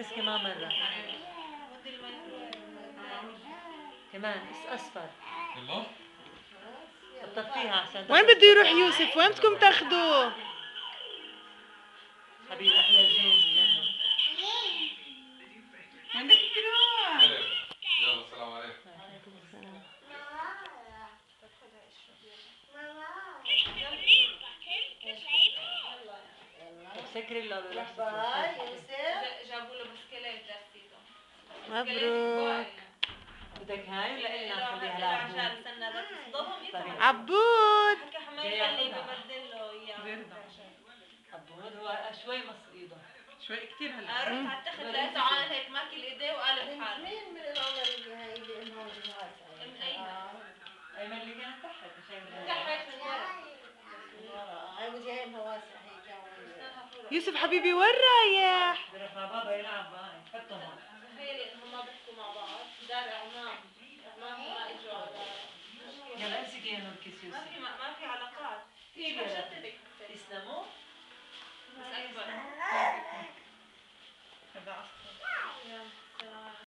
بس كمان مرة كمان اصفر يلا بطفيها عشان وين بده يروح يوسف؟ وين بدكم تاخذوه؟ حبيبي احلى الجينز جنة. وين بدك تروح؟ يلا السلام عليكم. سكري الله بروح جابوا له بسكليت درسيته. مبروك. بدك هاي ولا إلنا نخليها لعبود؟ عشان استنى بس تصدمهم يطلع. عبود حكى حماية خليه ببدل له اياه. عبود هو شوي مص ايده. شوي كثير هلا. رحت على التخت لقيته عامل هيك ماكل ايديه وقالب حاله. مين من العمر اللي هاي اللي امها وجهها ام ايمن. ايمن اللي كانت تحت مش تحت من ورا. هاي وجهها واسع هيك. يوسف حبيبي وين رايح؟ بروح مع بابا يلعب معي حطه هون.